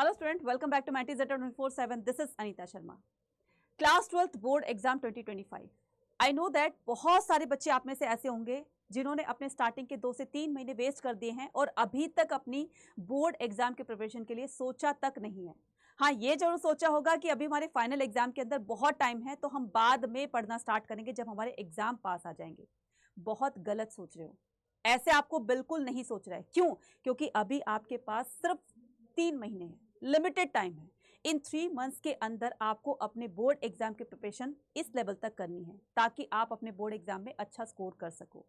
Hello student, welcome back to Mantis Zeta 24/7. This is Anita Sharma. Class 12th board exam 2025. I know that बहुत सारे बच्चे आप में से ऐसे होंगे जिन्होंने अपने स्टार्टिंग के 2 से 3 महीने वेस्ट कर दिए हैं और अभी तक अपनी बोर्ड एग्जाम के प्रिपरेशन के लिए सोचा तक नहीं है। हाँ, ये जरूर सोचा होगा कि अभी हमारे फाइनल एग्जाम के अंदर बहुत टाइम है तो हम बाद में पढ़ना स्टार्ट करेंगे जब हमारे एग्जाम पास आ जाएंगे। बहुत गलत सोच रहे हो, ऐसे आपको बिल्कुल नहीं सोच रहा है। क्यों? क्योंकि अभी आपके पास सिर्फ 3 महीने हैं, लिमिटेड टाइम है। इन 3 मंथ्स के अंदर आपको अपने बोर्ड एग्जाम की प्रिपरेशन इस लेवल तक करनी है ताकि आप अपने बोर्ड एग्जाम में अच्छा स्कोर कर सको।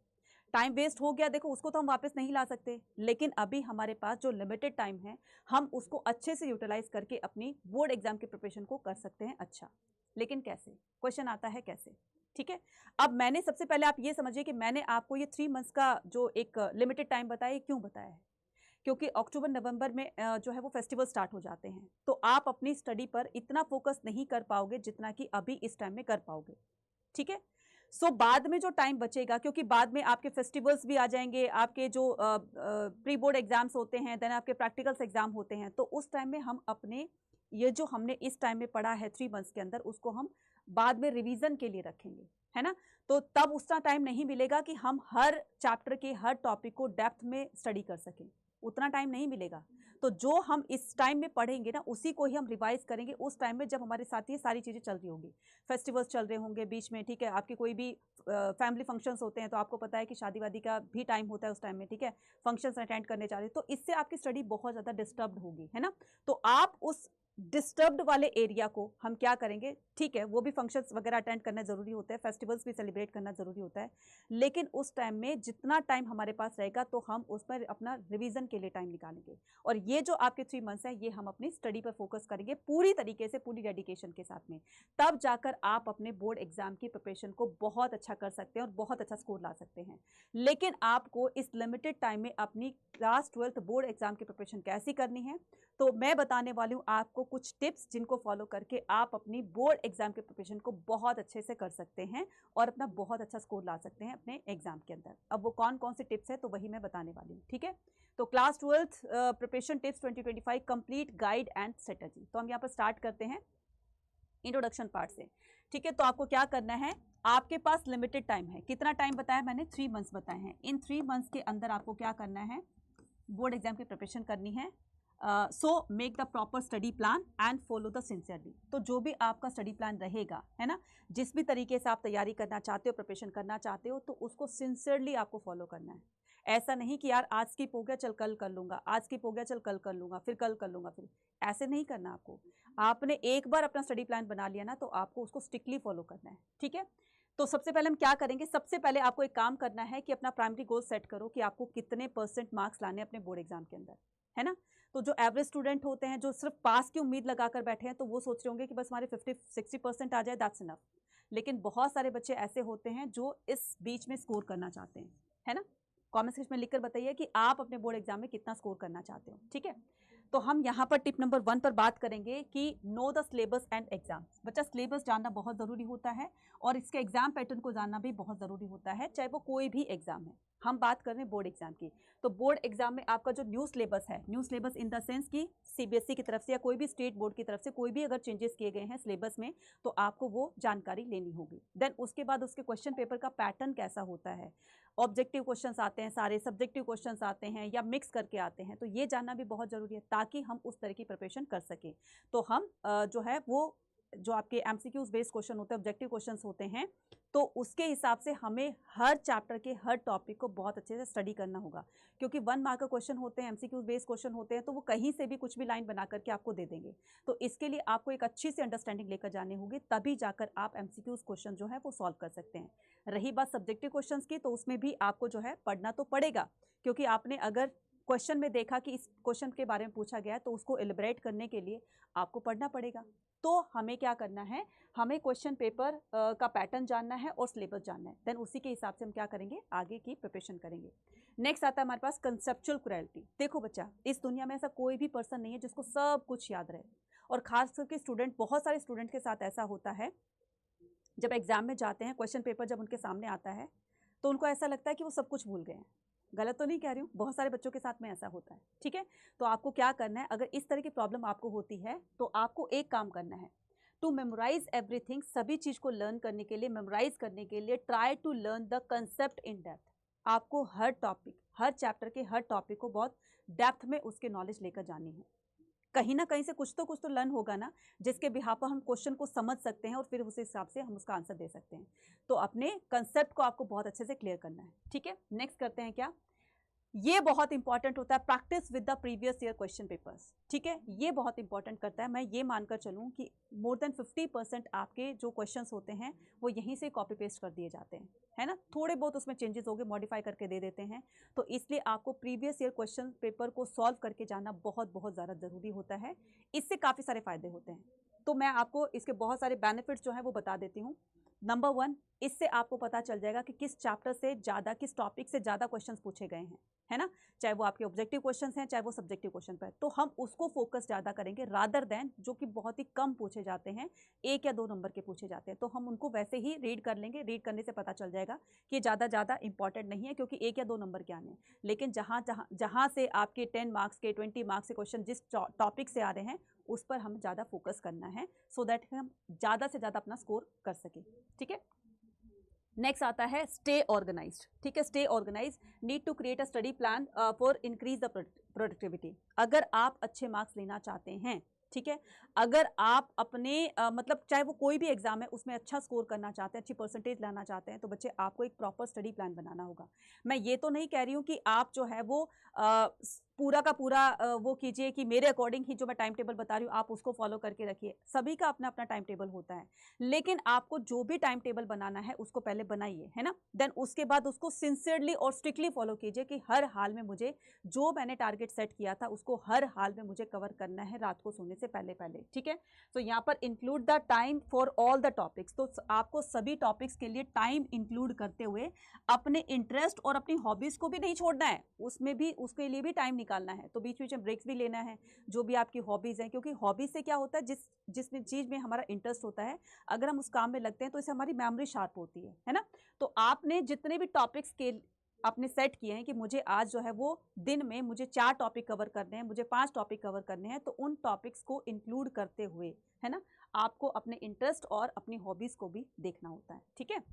टाइम वेस्ट हो गया, देखो उसको तो हम वापस नहीं ला सकते, लेकिन अभी हमारे पास जो लिमिटेड टाइम है हम उसको अच्छे से यूटिलाइज करके अपनी बोर्ड एग्जाम की प्रिपरेशन को कर सकते हैं अच्छा। लेकिन कैसे? क्वेश्चन आता है कैसे। ठीक है, अब मैंने सबसे पहले आप ये समझिए कि मैंने आपको ये 3 मंथ्स का जो एक लिमिटेड टाइम बताया, क्यों बताया है? क्योंकि अक्टूबर नवंबर में जो है वो फेस्टिवल स्टार्ट हो जाते हैं, तो आप अपनी स्टडी पर इतना फोकस नहीं कर पाओगे जितना कि अभी इस टाइम में कर पाओगे। ठीक है, सो बाद में जो टाइम बचेगा, क्योंकि बाद में आपके फेस्टिवल्स भी आ जाएंगे, आपके जो प्री बोर्ड एग्जाम्स होते हैं, देन आपके प्रैक्टिकल्स एग्जाम होते हैं, तो उस टाइम में हम अपने ये जो हमने इस टाइम में पढ़ा है 3 मंथ्स के अंदर, उसको हम बाद में रिवीजन के लिए रखेंगे, है ना। तो तब उतना टाइम नहीं मिलेगा कि हम हर चैप्टर के हर टॉपिक को डेप्थ में स्टडी कर सकें, उतना टाइम नहीं मिलेगा। तो जो हम इस टाइम में पढ़ेंगे ना, उसी को ही हम रिवाइज करेंगे उस टाइम में जब हमारे साथ ये सारी चीज़ें चल रही होंगी, फेस्टिवल्स चल रहे होंगे बीच में। ठीक है, आपके कोई भी फैमिली फंक्शंस होते हैं तो आपको पता है कि शादी वादी का भी टाइम होता है उस टाइम में। ठीक है, फंक्शंस अटेंड करने जा रहे हैं, तो इससे आपकी स्टडी बहुत ज़्यादा डिस्टर्ब्ड होगी, है ना। तो आप उस डिस्टर्ब्ड वाले एरिया को हम क्या करेंगे, ठीक है, वो भी फंक्शंस वगैरह अटेंड करना जरूरी होता है, फेस्टिवल्स भी सेलिब्रेट करना जरूरी होता है, लेकिन उस टाइम में जितना टाइम हमारे पास रहेगा तो हम उस पर अपना रिवीजन के लिए टाइम निकालेंगे। और ये जो आपके 3 मंथ्स है, ये हम अपनी स्टडी पर फोकस करेंगे पूरी तरीके से, पूरी डेडिकेशन के साथ में। तब जाकर आप अपने बोर्ड एग्जाम की प्रिपरेशन को बहुत अच्छा कर सकते हैं और बहुत अच्छा स्कोर ला सकते हैं। लेकिन आपको इस लिमिटेड टाइम में अपनी क्लास 12th बोर्ड एग्जाम की प्रिपरेशन कैसी करनी है, तो मैं बताने वाली हूँ आपको कुछ टिप्स जिनको फॉलो करके आप अपनी बोर्ड एग्जाम की प्रिपरेशन को बहुत अच्छे से कर सकते हैं और अपना बहुत अच्छा स्कोर ला सकते हैं अपने एग्जाम के अंदर। अब वो कौन कौन से टिप्स है तो वही मैं बताने वाली हूँ। ठीक है, तो class 12th preparation tips 2025 complete guide and strategy. तो हम यहाँ पर स्टार्ट करते हैं इंट्रोडक्शन पार्ट से। ठीक है, तो आपको क्या करना है, आपके पास लिमिटेड टाइम है। कितना टाइम बताया मैंने? 3 मंथ्स बताए हैं। इन 3 मंथ्स के अंदर आपको क्या करना है, बोर्ड एग्जाम की प्रिपरेशन करनी है। So make the proper study plan and follow the sincerely. तो जो भी आपका स्टडी प्लान रहेगा, है ना, जिस भी तरीके से आप तैयारी करना चाहते हो, प्रिपरेशन करना चाहते हो, तो उसको सिंसियरली आपको फॉलो करना है। ऐसा नहीं कि यार आज स्किप हो गया चल कल कर लूंगा, आज स्किप हो गया चल कल कर लूंगा, फिर कल कर लूंगा, फिर ऐसे नहीं करना आपको। आपने एक बार अपना स्टडी प्लान बना लिया ना, तो आपको उसको स्ट्रिक्टली फॉलो करना है। ठीक है, तो सबसे पहले हम क्या करेंगे, सबसे पहले आपको एक काम करना है कि अपना प्राइमरी गोल सेट करो कि आपको कितने % मार्क्स लाने अपने बोर्ड एग्जाम के अंदर, है ना। तो जो एवरेज स्टूडेंट होते हैं, जो सिर्फ पास की उम्मीद लगाकर बैठे हैं, तो वो सोच रहे होंगे कि बस हमारे 50-60% आ जाए, दैट्स इनफ। लेकिन बहुत सारे बच्चे ऐसे होते हैं जो इस बीच में स्कोर करना चाहते हैं, है ना। कमेंट सेक्शन में लिखकर बताइए कि आप अपने बोर्ड एग्जाम में कितना स्कोर करना चाहते हो। ठीक है, तो हम यहाँ पर टिप नंबर 1 पर बात करेंगे कि know the syllabus and exam. बच्चा, सिलेबस जानना बहुत ज़रूरी होता है और इसके एग्जाम पैटर्न को जानना भी बहुत ज़रूरी होता है, चाहे वो कोई भी एग्जाम है। हम बात कर रहे हैं बोर्ड एग्जाम की, तो बोर्ड एग्जाम में आपका जो न्यू सिलेबस है, new syllabus in the sense कि सीबीएसई की तरफ से या कोई भी स्टेट बोर्ड की तरफ से कोई भी अगर चेंजेस किए गए हैं सिलेबस में, तो आपको वो जानकारी लेनी होगी। देन उसके बाद उसके क्वेश्चन पेपर का पैटर्न कैसा होता है, ऑब्जेक्टिव क्वेश्चंस आते हैं, सारे सब्जेक्टिव क्वेश्चंस आते हैं या मिक्स करके आते हैं, तो ये जानना भी बहुत ज़रूरी है ताकि हम उस तरह की प्रिपरेशन कर सकें। तो हम जो है वो जो आपके एमसीक्यूज बेस्ड क्वेश्चन होते हैं, ऑब्जेक्टिव क्वेश्चंस होते हैं, तो उसके हिसाब से हमें हर चैप्टर के हर टॉपिक को बहुत अच्छे से स्टडी करना होगा। क्योंकि 1 मार्क का क्वेश्चन होते हैं, एमसीक्यूज बेस्ड क्वेश्चन होते हैं, तो वो कहीं से भी कुछ भी लाइन बना करके आपको दे देंगे। तो इसके लिए आपको एक अच्छी सी अंडरस्टैंडिंग लेकर जानी होगी, तभी जाकर आप एमसीक्यूज क्वेश्चन जो है वो सॉल्व कर सकते हैं। रही बात सब्जेक्टिव क्वेश्चंस की, तो उसमें भी आपको जो है पढ़ना तो पड़ेगा, क्योंकि आपने अगर क्वेश्चन में देखा कि इस क्वेश्चन के बारे में पूछा गया है, तो उसको एलिब्रेट करने के लिए आपको पढ़ना पड़ेगा। तो हमें क्या करना है, हमें क्वेश्चन पेपर का पैटर्न जानना है और सिलेबस जानना है। देन उसी के हिसाब से हम क्या करेंगे, आगे की प्रिपरेशन करेंगे। नेक्स्ट आता है हमारे पास कंसेप्चुअल क्लैरिटी। देखो बच्चा, इस दुनिया में ऐसा कोई भी पर्सन नहीं है जिसको सब कुछ याद रहे, और खास करके स्टूडेंट, बहुत सारे स्टूडेंट के साथ ऐसा होता है, जब एग्जाम में जाते हैं, क्वेश्चन पेपर जब उनके सामने आता है, तो उनको ऐसा लगता है कि वो सब कुछ भूल गए हैं। गलत तो नहीं कह रही हूँ, बहुत सारे बच्चों के साथ में ऐसा होता है, ठीक है। तो आपको क्या करना है, अगर इस तरह की प्रॉब्लम आपको होती है तो आपको एक काम करना है, टू मेमोराइज एवरीथिंग, सभी चीज को लर्न करने के लिए, मेमोराइज करने के लिए try to learn the concept in depth. आपको हर टॉपिक, हर चैप्टर के हर टॉपिक को बहुत डेप्थ में उसके नॉलेज लेकर जानी है। कहीं ना कहीं से कुछ तो लर्न होगा ना, जिसके बिहाफ पर हम क्वेश्चन को समझ सकते हैं और फिर उस हिसाब से हम उसका आंसर दे सकते हैं। तो अपने कंसेप्ट को आपको बहुत अच्छे से क्लियर करना है, ठीक है। नेक्स्ट करते हैं क्या, ये बहुत इंपॉर्टेंट होता है, practice with the previous year question papers, ठीक है। ये बहुत इंपॉर्टेंट करता है। मैं ये मानकर चलूँ कि मोर देन 50% आपके जो क्वेश्चंस होते हैं वो यहीं से कॉपी पेस्ट कर दिए जाते हैं, है ना। थोड़े बहुत उसमें चेंजेस हो गए, मॉडिफाई करके दे देते हैं। तो इसलिए आपको प्रीवियस ईयर क्वेश्चन पेपर को सॉल्व करके जाना बहुत बहुत ज़्यादा ज़रूरी होता है। इससे काफ़ी सारे फायदे होते हैं। तो मैं आपको इसके बहुत सारे बेनिफिट्स जो है वो बता देती हूँ। नंबर 1, इससे आपको पता चल जाएगा कि किस चैप्टर से ज़्यादा, किस टॉपिक से ज़्यादा क्वेश्चंस पूछे गए हैं, है ना। चाहे वो आपके ऑब्जेक्टिव क्वेश्चंस हैं, चाहे वो सब्जेक्टिव क्वेश्चन पर, तो हम उसको फोकस ज़्यादा करेंगे रादर देन जो कि बहुत ही कम पूछे जाते हैं, 1 या 2 नंबर के पूछे जाते हैं। तो हम उनको वैसे ही रीड कर लेंगे। रीड करने से पता चल जाएगा कि ज़्यादा इंपॉर्टेंट नहीं है, क्योंकि 1 या 2 नंबर के आने हैं। लेकिन जहाँ से आपके 10 मार्क्स के, 20 मार्क्स के क्वेश्चन जिस टॉपिक से आ रहे हैं उस पर हम ज़्यादा फोकस करना है, सो दैट हम ज़्यादा से ज़्यादा अपना स्कोर कर सकें, ठीक है। नेक्स्ट आता है स्टे ऑर्गेनाइज्ड, ठीक है। Stay organise, need to create a study plan for increase the productivity. अगर आप अच्छे मार्क्स लेना चाहते हैं, ठीक है, अगर आप अपने मतलब चाहे वो कोई भी एग्जाम है उसमें अच्छा स्कोर करना चाहते हैं, अच्छी परसेंटेज लाना चाहते हैं, तो बच्चे आपको एक प्रॉपर स्टडी प्लान बनाना होगा। मैं ये तो नहीं कह रही हूँ कि आप जो है वो पूरा का पूरा वो कीजिए कि मेरे अकॉर्डिंग ही जो मैं टाइम टेबल बता रही हूँ आप उसको फॉलो करके रखिए। सभी का अपना अपना टाइम टेबल होता है, लेकिन आपको जो भी टाइम टेबल बनाना है उसको पहले बनाइए, है ना। देन उसके बाद उसको सिंसियरली और स्ट्रिक्टली फॉलो कीजिए कि हर हाल में मुझे जो मैंने टारगेट सेट किया था उसको हर हाल में मुझे कवर करना है रात को सोने से पहले पहले, ठीक है। तो यहाँ पर include the time for all the topics, तो आपको सभी टॉपिक्स के लिए टाइम इंक्लूड करते हुए अपने इंटरेस्ट और अपनी हॉबीज को भी नहीं छोड़ना है, उसमें भी, उसके लिए भी टाइम निकालना है। तो बीच बीच में ब्रेक्स भी लेना है, जो भी आपकी हॉबीज हैं, क्योंकि हॉबीज से क्या होता है, जिसमें चीज में हमारा इंटरेस्ट होता है, अगर हम उस काम में लगते हैं तो इससे हमारी मेमोरी शार्प होती है ना। तो आपने जितने भी टॉपिक्स के आपने सेट किए हैं कि मुझे आज जो है वो दिन में मुझे 4 टॉपिक कवर करने हैं, मुझे 5 टॉपिक कवर करने हैं, तो उन टॉपिक्स को इंक्लूड करते हुए, है ना, आपको अपने इंटरेस्ट और अपनी हॉबीज को भी देखना होता है, ठीक है।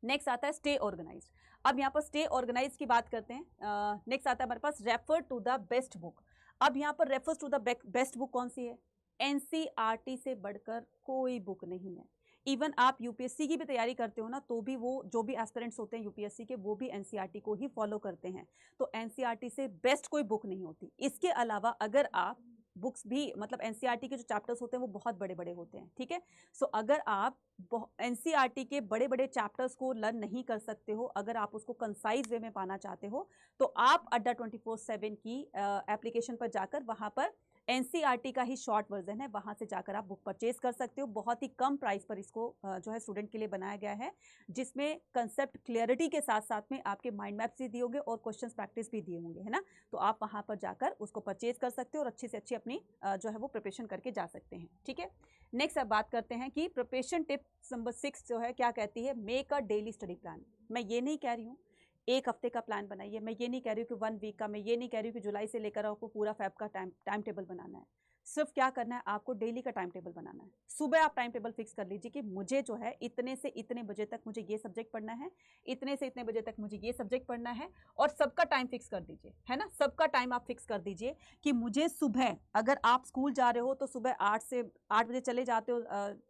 नेक्स्ट आता है स्टे ऑर्गेनाइज्ड। अब यहाँ पर स्टे ऑर्गेनाइज की बात करते हैं। नेक्स्ट आता है हमारे पास refer to the best book. अब यहाँ पर refers to the best book कौन सी है? एनसीईआरटी से बढ़कर कोई बुक नहीं है। इवन आप यूपीएससी की भी तैयारी करते हो ना, तो भी वो जो भी एस्पिरेंट्स होते हैं यूपीएससी के, वो भी एनसीईआरटी को ही फॉलो करते हैं। तो एनसीईआरटी से बेस्ट कोई बुक नहीं होती। इसके अलावा अगर आप बुक्स भी, मतलब एनसीईआरटी के जो चैप्टर्स होते हैं वो बहुत बड़े बड़े होते हैं, ठीक है। सो अगर आप एनसीईआरटी के बड़े बड़े चैप्टर्स को लर्न नहीं कर सकते हो, अगर आप उसको कंसाइज वे में पाना चाहते हो, तो आप अड्डा 24/7 की एप्लीकेशन पर जाकर वहाँ पर एनसीईआरटी का ही शॉर्ट वर्जन है, वहाँ से जाकर आप बुक परचेज कर सकते हो। बहुत ही कम प्राइस पर इसको जो है स्टूडेंट के लिए बनाया गया है, जिसमें कंसेप्ट क्लियरिटी के साथ साथ में आपके माइंड मैप्स भी दिए होंगे और क्वेश्चंस प्रैक्टिस भी दिए होंगे, है ना। तो आप वहाँ पर जाकर उसको परचेज कर सकते हो और अच्छी से अच्छी अपनी जो है वो प्रिपरेशन करके जा सकते हैं, ठीक है। नेक्स्ट अब बात करते हैं कि प्रिपरेशन टिप्स नंबर 6 जो है क्या कहती है, make a daily study plan. मैं ये नहीं कह रही हूँ 1 हफ्ते का प्लान बनाइए, मैं ये नहीं कह रही हूँ कि 1 वीक का, मैं ये नहीं कह रही हूँ कि जुलाई से लेकर आपको पूरा फेब का टाइम टेबल बनाना है। सिर्फ क्या करना है, आपको डेली का टाइम टेबल बनाना है। सुबह आप टाइम टेबल फिक्स कर लीजिए कि मुझे जो है इतने से इतने बजे तक मुझे ये सब्जेक्ट पढ़ना है, इतने से इतने बजे तक मुझे ये सब्जेक्ट पढ़ना है, और सबका टाइम फिक्स कर दीजिए, है ना। सबका टाइम आप फिक्स कर दीजिए कि मुझे सुबह, अगर आप स्कूल जा रहे हो तो सुबह 8 बजे चले जाते हो,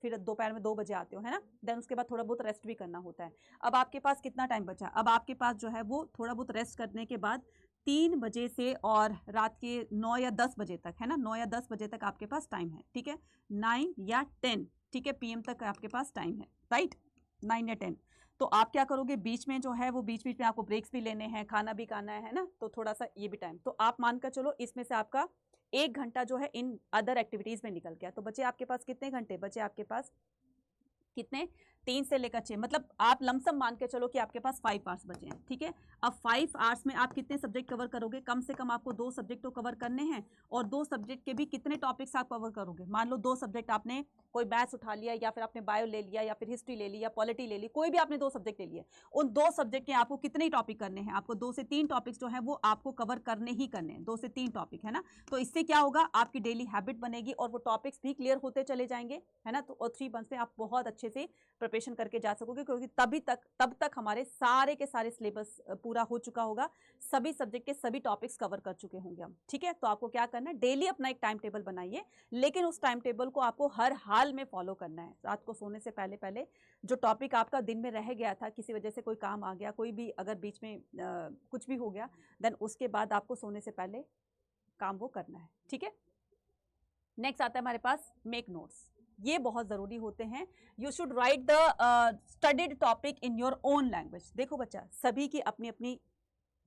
फिर दोपहर में 2 बजे आते हो, है ना। देन उसके बाद थोड़ा बहुत रेस्ट भी करना होता है। अब आपके पास कितना टाइम बचा? अब आपके पास जो है वो थोड़ा बहुत रेस्ट करने के बाद 3 बजे से और रात के 9 या 10 बजे तक, है ना, 9 या 10 बजे तक आपके पास टाइम है, ठीक है। 9 या 10, ठीक है, पीएम तक आपके पास टाइम है, राइट, 9 या 10। तो आप क्या करोगे, बीच में जो है वो बीच बीच में आपको ब्रेक्स भी लेने हैं, खाना भी खाना है ना, तो थोड़ा सा ये भी टाइम, तो आप मानकर चलो इसमें से आपका 1 घंटा जो है इन अदर एक्टिविटीज में निकल गया। तो बचे आपके पास कितने घंटे? बचे आपके पास कितने? 3 से लेकर 6, मतलब आप लमसम मान के चलो कि आपके पास 5 आवर्स बचे हैं, ठीक है। अब 5 आवर्स में आप कितने सब्जेक्ट कवर करोगे? कम से कम आपको 2 सब्जेक्ट तो कवर करने हैं, और 2 सब्जेक्ट के भी कितने टॉपिक्स आप कवर करोगे? मान लो 2 सब्जेक्ट आपने, कोई मैथ्स उठा लिया, या फिर आपने बायो ले लिया, या फिर हिस्ट्री ले ली, या पॉलिटी ले ली, कोई भी आपने 2 सब्जेक्ट ले लिए, उन 2 सब्जेक्ट के आपको कितने टॉपिक करने हैं? आपको 2 से 3 टॉपिक्स जो है वो आपको कवर करने ही करने हैं, 2 से 3 टॉपिक, है ना। तो इससे क्या होगा, आपकी डेली हैबिट बनेगी और वो टॉपिक्स भी क्लियर होते चले जाएंगे, है ना। तो और 3 मंथ्स में आप बहुत अच्छे से प्रिपरेशन करके जा सकोगे, क्योंकि तब तक हमारे सारे के सारे सिलेबस पूरा हो चुका होगा, सभी सब्जेक्ट के सभी टॉपिक्स कवर कर चुके होंगे हम, ठीक है। तो आपको क्या करना है, डेली अपना एक टाइम टेबल बनाइए, लेकिन उस टाइम टेबल को आपको हर हाल में फॉलो करना है। रात को सोने से पहले पहले जो टॉपिक आपका दिन में रह गया था, किसी वजह से कोई काम आ गया, कोई भी अगर बीच में कुछ भी हो गया, देन उसके बाद आपको सोने से पहले काम वो करना है, ठीक है। नेक्स्ट आता है हमारे पास मेक नोट्स। ये बहुत ज़रूरी होते हैं। You should write the studied topic in your own language. देखो बच्चा, सभी की अपनी अपनी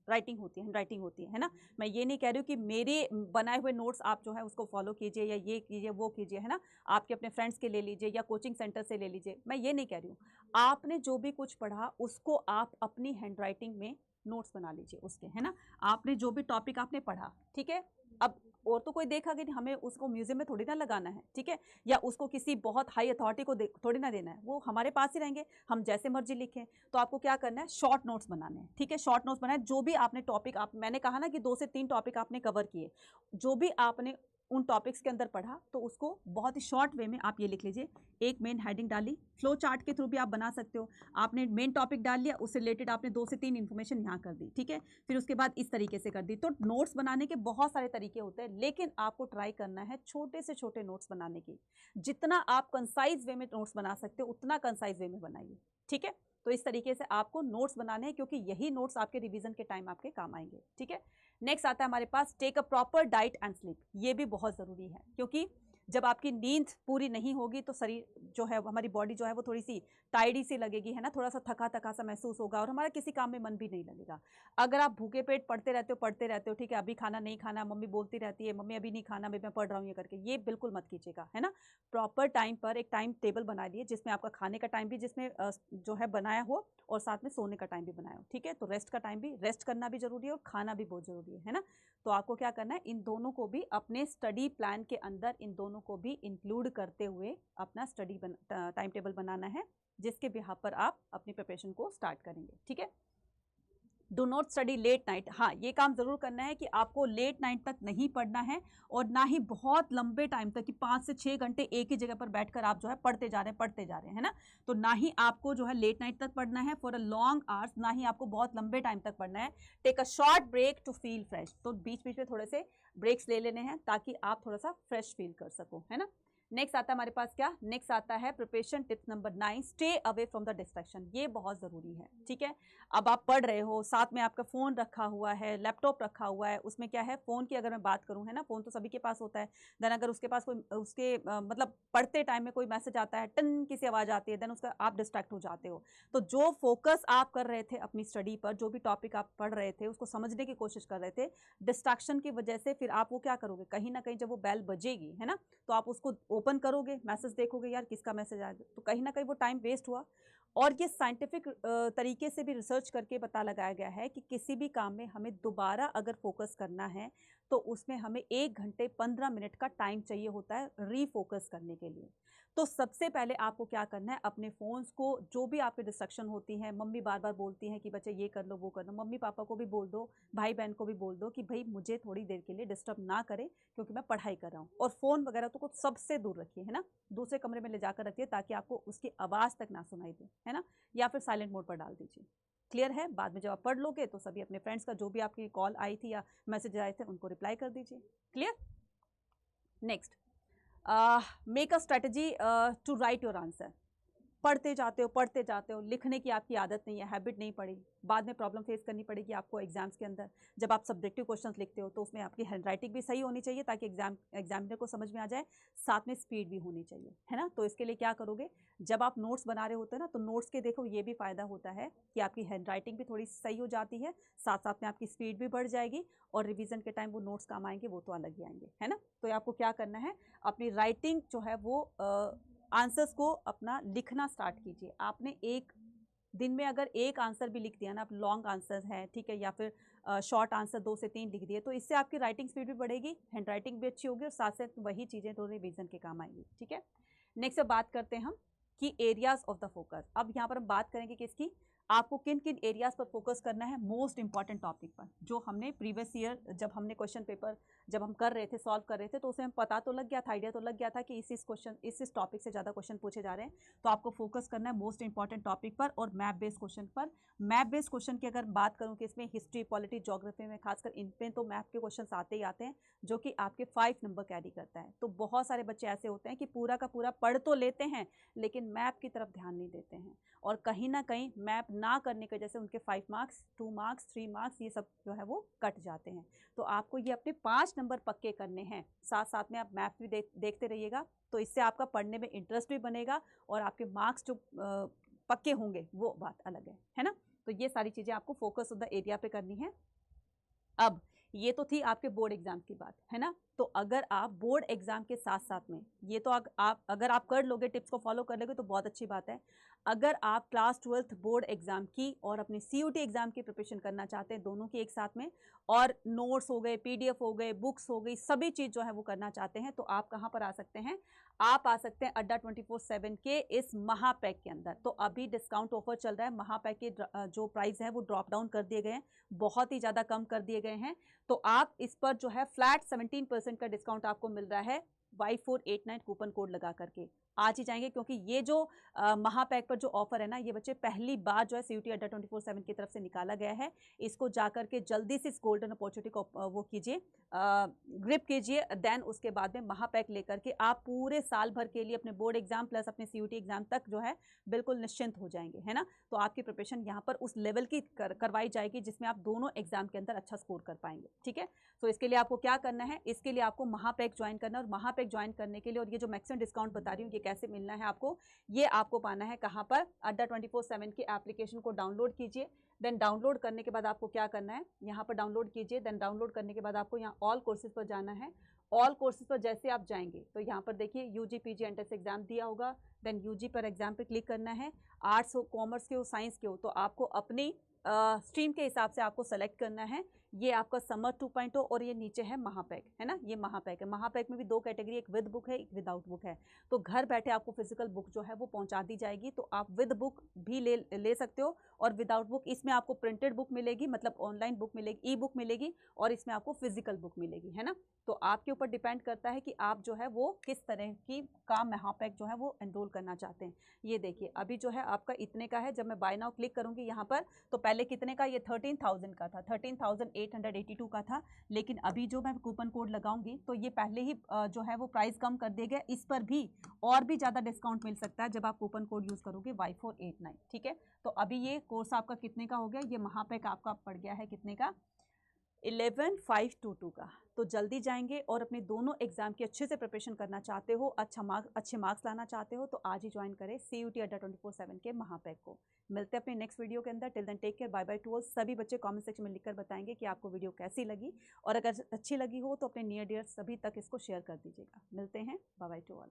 राइटिंग होती है, राइटिंग होती है ना। मैं ये नहीं कह रही हूँ कि मेरे बनाए हुए नोट्स आप जो है उसको फॉलो कीजिए, या ये कीजिए वो कीजिए, है ना। आपके अपने फ्रेंड्स के ले लीजिए, या कोचिंग सेंटर से ले लीजिए, मैं ये नहीं कह रही हूँ। आपने जो भी कुछ पढ़ा उसको आप अपनी हैंड राइटिंग में नोट्स बना लीजिए उसके, है ना। आपने जो भी टॉपिक आपने पढ़ा, ठीक है। अब और तो कोई देखा कि हमें उसको म्यूजियम में थोड़ी ना लगाना है, ठीक है, या उसको किसी बहुत हाई अथॉरिटी को थोड़ी ना देना है, वो हमारे पास ही रहेंगे, हम जैसे मर्जी लिखें। तो आपको क्या करना है, शॉर्ट नोट्स बनाने हैं, ठीक है। शॉर्ट नोट्स बनाए, जो भी आपने टॉपिक, आप मैंने कहा ना कि 2 से 3 टॉपिक आपने कवर किए, जो भी आपने उन टॉपिक्स के अंदर पढ़ा, तो उसको बहुत ही शॉर्ट वे में आप ये लिख लीजिए। एक मेन हेडिंग डाली, फ्लो चार्ट के थ्रू भी आप बना सकते हो। आपने मेन टॉपिक डाल लिया, उससे रिलेटेड आपने 2 से 3 इन्फॉर्मेशन यहाँ कर दी, ठीक है। फिर उसके बाद इस तरीके से कर दी। तो नोट्स बनाने के बहुत सारे तरीके होते हैं, लेकिन आपको ट्राई करना है छोटे से छोटे नोट्स बनाने की। जितना आप कंसाइज वे में नोट्स बना सकते हो, उतना कंसाइज वे में बनाइए, ठीक है। तो इस तरीके से आपको नोट्स बनाने हैं, क्योंकि यही नोट्स आपके रिवीजन के टाइम आपके काम आएंगे, ठीक है। नेक्स्ट आता है हमारे पास take a proper diet and sleep. ये भी बहुत ज़रूरी है, क्योंकि जब आपकी नींद पूरी नहीं होगी तो शरीर जो है, हमारी बॉडी जो है वो थोड़ी सी टायर्डी सी लगेगी, है ना। थोड़ा सा थका थका सा महसूस होगा, और हमारा किसी काम में मन भी नहीं लगेगा। अगर आप भूखे पेट पढ़ते रहते हो, ठीक है, अभी खाना नहीं खाना, मम्मी बोलती रहती है, मम्मी अभी नहीं खाना, मैं पढ़ रहा हूँ ये करके, ये बिल्कुल मत कीजिएगा, है ना। प्रॉपर टाइम पर एक टाइम टेबल बना दिए, जिसमें आपका खाने का टाइम भी जिसमें जो है बनाया हो, और साथ में सोने का टाइम भी बनाया हो, ठीक है। तो रेस्ट का टाइम भी, रेस्ट करना भी जरूरी है, और खाना भी बहुत जरूरी है ना। तो आपको क्या करना है, इन दोनों को भी अपने स्टडी प्लान के अंदर, इन दोनों को भी इंक्लूड करते हुए अपना स्टडी टाइम टेबल बनाना है, जिसके बिहाफ पर आप अपनी प्रिपरेशन को स्टार्ट करेंगे, ठीक है। Do not study late night. हाँ, ये काम ज़रूर करना है कि आपको लेट नाइट तक नहीं पढ़ना है, और ना ही बहुत लंबे टाइम तक कि 5 से 6 घंटे एक ही जगह पर बैठकर आप जो है पढ़ते जा रहे हैं, है ना। तो ना ही आपको जो है लेट नाइट तक पढ़ना है फॉर अ लॉन्ग आवर्स, ना ही आपको बहुत लंबे टाइम तक पढ़ना है। Take a short break to feel fresh. तो बीच बीच में थोड़े से ब्रेक्स ले लेने हैं, ताकि आप थोड़ा सा फ्रेश फील कर सको, है ना। नेक्स्ट आता है हमारे पास क्या, नेक्स्ट आता है preparation tips number 9, stay away from the distraction. ये बहुत ज़रूरी है, ठीक है। अब आप पढ़ रहे हो, साथ में आपका फ़ोन रखा हुआ है, लैपटॉप रखा हुआ है, उसमें क्या है, फ़ोन की अगर मैं बात करूँ, है ना, फ़ोन तो सभी के पास होता है। देन अगर उसके पास कोई उसके मतलब पढ़ते टाइम में कोई मैसेज आता है, टन की सी आवाज़ आती है, देन उसका आप डिस्ट्रैक्ट हो जाते हो। तो जो फोकस आप कर रहे थे अपनी स्टडी पर, जो भी टॉपिक आप पढ़ रहे थे उसको समझने की कोशिश कर रहे थे, डिस्ट्रैक्शन की वजह से फिर आप वो क्या करोगे, कहीं ना कहीं जब वो बेल बजेगी, है ना, तो आप उसको ओपन करोगे, मैसेज देखोगे, यार किसका मैसेज आया, तो कहीं ना कहीं वो टाइम वेस्ट हुआ। और ये साइंटिफिक तरीके से भी रिसर्च करके पता लगाया गया है कि किसी भी काम में हमें दोबारा अगर फोकस करना है, तो उसमें हमें 1 घंटे 15 मिनट का टाइम चाहिए होता है रीफोकस करने के लिए। तो सबसे पहले आपको क्या करना है, अपने फ़ोन्स को, जो भी आपके डिस्ट्रक्शन होती हैं, मम्मी बार बार बोलती हैं कि बच्चे ये कर लो वो कर लो, मम्मी पापा को भी बोल दो, भाई बहन को भी बोल दो कि भाई मुझे थोड़ी देर के लिए डिस्टर्ब ना करें, क्योंकि मैं पढ़ाई कर रहा हूँ। और फ़ोन वगैरह तो कुछ सबसे दूर रखिए, है ना, दूसरे कमरे में ले जाकर रखिए, ताकि आपको उसकी आवाज़ तक ना सुनाई दे, है ना, या फिर साइलेंट मोड पर डाल दीजिए। क्लियर है। बाद में जब आप पढ़ लोगे तो सभी अपने फ्रेंड्स का जो भी आपकी कॉल आई थी या मैसेज आए थे उनको रिप्लाई कर दीजिए। Clear. Next, make a strategy to write your answer. पढ़ते जाते हो, लिखने की आपकी आदत नहीं है, हैबिट नहीं पड़ी, बाद में प्रॉब्लम फेस करनी पड़ेगी आपको एग्जाम्स के अंदर। जब आप सब्जेक्टिव क्वेश्चंस लिखते हो तो उसमें आपकी हैंडराइटिंग भी सही होनी चाहिए, ताकि एग्जामिनर को समझ में आ जाए, साथ में स्पीड भी होनी चाहिए, है ना। तो इसके लिए क्या करोगे, जब आप नोट्स बना रहे होते हैं ना, तो नोट्स के देखो ये भी फ़ायदा होता है कि आपकी हैंडराइटिंग भी थोड़ी सही हो जाती है, साथ साथ में आपकी स्पीड भी बढ़ जाएगी, और रिविज़न के टाइम वो नोट्स काम आएंगे, वो तो अलग ही आएंगे, है ना। तो आपको क्या करना है, अपनी राइटिंग जो है वो आंसर्स को अपना लिखना स्टार्ट कीजिए। आपने एक दिन में अगर एक आंसर भी लिख दिया ना, आप लॉन्ग आंसर है ठीक है, या फिर शॉर्ट आंसर 2 से 3 लिख दिए, तो इससे आपकी राइटिंग स्पीड भी बढ़ेगी, हैंड राइटिंग भी अच्छी होगी और साथ साथ वही चीज़ें तो रिवीजन के काम आएंगी। ठीक है, नेक्स्ट अब बात करते हैं हम कि एरियाज ऑफ द फोकस। अब यहाँ पर हम बात करेंगे किसकी, आपको किन किन एरियाज पर फोकस करना है मोस्ट इंपॉर्टेंट टॉपिक पर, जो हमने प्रीवियस ईयर जब हमने क्वेश्चन पेपर जब हम कर रहे थे, सॉल्व कर रहे थे, तो उसे हम पता तो लग गया था, आइडिया तो लग गया था कि इस क्वेश्चन इस टॉपिक से ज़्यादा क्वेश्चन पूछे जा रहे हैं, तो आपको फोकस करना है मोस्ट इंपॉर्टेंट टॉपिक पर और मैप बेस्ड क्वेश्चन पर। मैप बेस्ड क्वेश्चन की अगर बात करूँ कि इसमें हिस्ट्री, पॉलिटी, ज्योग्राफी में खासकर इन पे तो मैप के क्वेश्चन आते ही आते हैं, जो कि आपके 5 नंबर कैरी करता है। तो बहुत सारे बच्चे ऐसे होते हैं कि पूरा का पूरा पढ़ तो लेते हैं लेकिन मैप की तरफ ध्यान नहीं देते हैं, और कहीं ना कहीं मैप ना करने की वजह से उनके 5 मार्क्स, 2 मार्क्स, 3 मार्क्स ये सब जो है वो कट जाते हैं। तो आपको ये अपने 5 नंबर पक्के करने हैं, साथ साथ में आप मैप भी देखते रहिएगा, तो इससे आपका पढ़ने में इंटरेस्ट भी बनेगा और आपके मार्क्स जो पक्के होंगे वो बात अलग है ना। तो ये सारी चीज़ें आपको फोकस ऑफ द एरिया पे करनी है। अब ये तो थी आपके बोर्ड एग्जाम की बात है ना, तो अगर आप बोर्ड एग्जाम के साथ साथ में ये तो आप अगर आप कर लोगे, टिप्स को फॉलो कर लोगे तो बहुत अच्छी बात है। अगर आप क्लास 12th बोर्ड एग्जाम की और अपने CUT एग्जाम की प्रिपरेशन करना चाहते हैं, दोनों की एक साथ में, और नोट्स हो गए, PDF हो गए, बुक्स हो गई, सभी चीज़ जो है वो करना चाहते हैं, तो आप कहाँ पर आ सकते हैं, आप आ सकते हैं अड्डा 24/7 के इस महापैक के अंदर। तो अभी डिस्काउंट ऑफर चल रहा है, महापैक के जो प्राइस है वो ड्रॉप डाउन कर दिए गए हैं, बहुत ही ज़्यादा कम कर दिए गए हैं। तो आप इस पर जो है फ्लैट 17% का डिस्काउंट आपको मिल रहा है Y489 कूपन कोड लगा करके। आज ही जाएंगे, क्योंकि ये जो महापैक पर जो ऑफर है ना, ये बच्चे पहली बार जो है CUT अड्डा 24/7 की तरफ से निकाला गया है। इसको जाकर के जल्दी से इस गोल्डन अपॉर्चुनिटी को वो कीजिए, ग्रिप कीजिए, देन उसके बाद में महापैक लेकर के आप पूरे साल भर के लिए अपने बोर्ड एग्जाम प्लस अपने CUT एग्जाम तक जो है बिल्कुल निश्चिंत हो जाएंगे, है ना। तो आपकी प्रिपरेशन यहाँ पर उस लेवल की करवाई जाएगी जिसमें आप दोनों एग्जाम के अंदर अच्छा स्कोर कर पाएंगे। ठीक है, तो इसके लिए आपको क्या करना है, इसके लिए आपको महापैक ज्वाइन करना है, और महापैक ज्वाइन करने के लिए, और ये जो मैक्सिमम डिस्काउंट बता रही हूँ ये कैसे मिलना है आपको, ये आपको पाना है कहाँ पर, अड्डा 24/7 की एप्लीकेशन को डाउनलोड कीजिए। देन डाउनलोड करने के बाद आपको क्या करना है, यहाँ पर डाउनलोड कीजिए। देन डाउनलोड करने के बाद आपको यहाँ ऑल कोर्सेज पर जाना है। ऑल कोर्सेज पर जैसे आप जाएंगे तो यहाँ पर देखिए UG PG एंट्रेंस एग्जाम दिया होगा, देन UG पर एग्जाम पे क्लिक करना है। आर्ट्स हो, कॉमर्स के हो, साइंस के हो, तो आपको अपनी स्ट्रीम के हिसाब से आपको सेलेक्ट करना है। ये आपका समर 2.0 और ये नीचे है महापैक, है ना, ये महापैक है। महापैक में भी 2 कैटेगरी, एक विद बुक है, एक विदाउट बुक है। तो घर बैठे आपको फिजिकल बुक जो है वो पहुंचा दी जाएगी, तो आप विद बुक भी ले सकते हो, और विदाउट बुक इसमें आपको प्रिंटेड बुक मिलेगी, मतलब ऑनलाइन बुक मिलेगी, ई बुक मिलेगी, और इसमें आपको फिजिकल बुक मिलेगी, है ना। तो आपके ऊपर डिपेंड करता है कि आप जो है वो किस तरह की का महापैक जो है वो एनरोल करना चाहते हैं। ये देखिए अभी जो है आपका इतने का है, जब मैं बाय नाउ क्लिक करूंगी यहाँ पर, तो पहले कितने का, ये 13,000 का था, 13,882 का था, लेकिन अभी जो मैं कूपन कोड लगाऊंगी तो ये पहले ही जो है वो प्राइस कम कर दिया गया। इस पर भी और भी ज़्यादा डिस्काउंट मिल सकता है जब आप कूपन कोड यूज़ करोगे Y489। ठीक है, तो अभी ये कोर्स आपका कितने का हो गया, ये महापैक आपका पड़ गया है कितने का, 11,522 का। तो जल्दी जाएंगे, और अपने दोनों एग्जाम की अच्छे से प्रिपरेशन करना चाहते हो, अच्छे मार्क्स लाना चाहते हो, तो आज ही ज्वाइन करें CUT अड्डा 24/7 के महापैक को। मिलते हैं अपने नेक्स्ट वीडियो के अंदर। Till then take care, bye bye to all. सभी बच्चे कमेंट सेक्शन में लिखकर बताएंगे कि आपको वीडियो कैसी लगी, और अगर अच्छी लगी हो तो अपने नियर डियर सभी तक इसको शेयर कर दीजिएगा। मिलते हैं, बाय बाय टू ऑल।